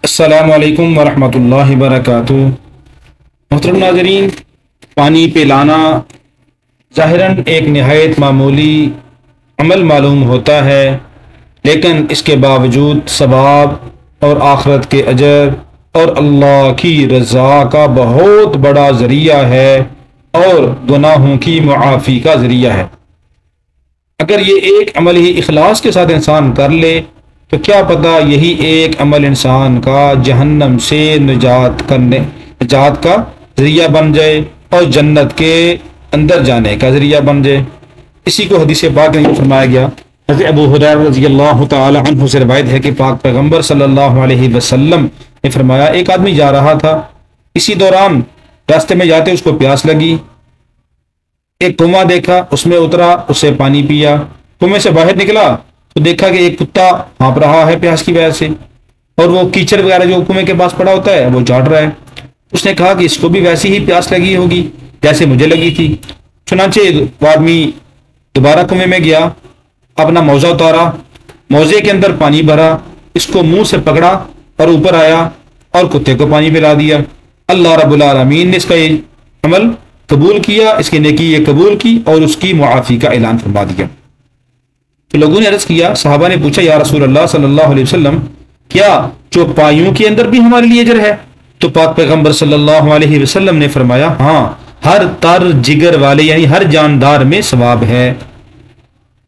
अस्सलामु अलैकुम वरहमतुल्लाहि वबरकातुहू। मोहतरम नाज़रीन, पानी पिलाना ज़ाहिरन एक नहायत मामूली अमल मालूम होता है, लेकिन इसके बावजूद सवाब और आखरत के अजर और अल्लाह की रज़ा का बहुत बड़ा ज़रिया है और गुनाहों की मुआफ़ी का ज़रिया है। अगर ये एक अमल ही इखलास के साथ इंसान कर ले तो क्या पता यही एक अमल इंसान का जहन्नम से निजात का ज़रिया बन जाए और जन्नत के अंदर जाने का ज़रिया बन जाए। इसी को हदीस पाक में फरमाया गया। हज़रत अबू हुरैरा रज़ियल्लाहु तआला अन्हु से रिवायत है कि पाक पैगंबर सल्लल्लाहु अलैहि वसल्लम ने फरमाया, एक आदमी जा रहा था, इसी दौरान रास्ते में जाते उसको प्यास लगी, एक कुआं देखा, उसमें उतरा, उससे पानी पिया। कुएं से बाहर निकला तो देखा कि एक कुत्ता हाँफ रहा है प्यास की वजह से, और वो कीचड़ वगैरह जो कुएं के पास पड़ा होता है वो झाड़ रहा है। उसने कहा कि इसको भी वैसी ही प्यास लगी होगी जैसे मुझे लगी थी। चुनांचे वो आदमी दोबारा कुएं में गया, अपना मौजा उतारा, मौजे के अंदर पानी भरा, इसको मुंह से पकड़ा और ऊपर आया और कुत्ते को पानी पिला दिया। अल्लाह रब्बुल आलमीन ने इसका ये अमल कबूल किया, इसकी नेकी ये कबूल की और उसकी मुआफ़ी का ऐलान फरमा दिया। तो लोगों ने अर्ज़ किया, सहाबा ने पूछा, या रसूल अल्लाह सल्लल्लाहु अलैहि वसल्लम, क्या चौपाइयों के अंदर भी हमारे लिए अजर है? तो पाक पैगंबर सल्लल्लाहु अलैहि वसल्लम ने फरमाया, हाँ, हर तर जिगर वाले यानी हर जानदार में सवाब है।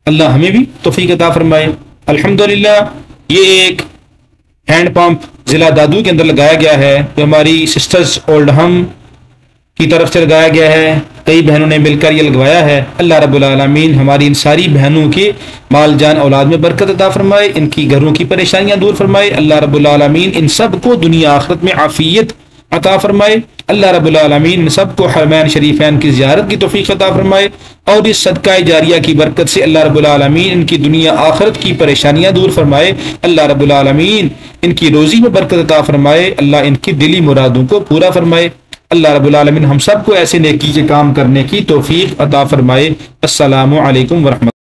अल्लाह हमें भी तौफीक अता फरमाए। अल्हम्दुलिल्लाह, ये एक हैंड पंप जिला दादू के अंदर लगाया गया है, जो हमारी सिस्टर्स ओल्डहम की तरफ से लगाया गया है। कई बहनों ने मिलकर ये लगवाया है। अल्लाह रब्बुल आलमीन हमारी इन सारी बहनों के माल जान औलाद में बरकत अता फरमाए, इनकी घरों की परेशानियां दूर फरमाए। अल्लाह रब्बुल आलमीन इन सब को दुनिया आखिरत में आफियत अता फरमाए। अल्लाह रब्बुल आलमीन इन सब को हरमैन शरीफैन की ज़ियारत की तौफीक अता फरमाए, और इस सदका जारिया की बरकत से अल्लाह रब्बुल आलमीन इनकी दुनिया आखिरत की परेशानियां दूर फरमाए। अल्लाह रब्बुल आलमीन इनकी रोजी में बरकत अता फरमाए। अल्लाह इनकी दिली मुरादों को पूरा फरमाए। अल्लाह रब्बुल आलमीन हम सबको ऐसे नेकी के काम करने की तौफीक अता फरमाए। अस्सलामु अलैकुम वरहमतुल्लाह।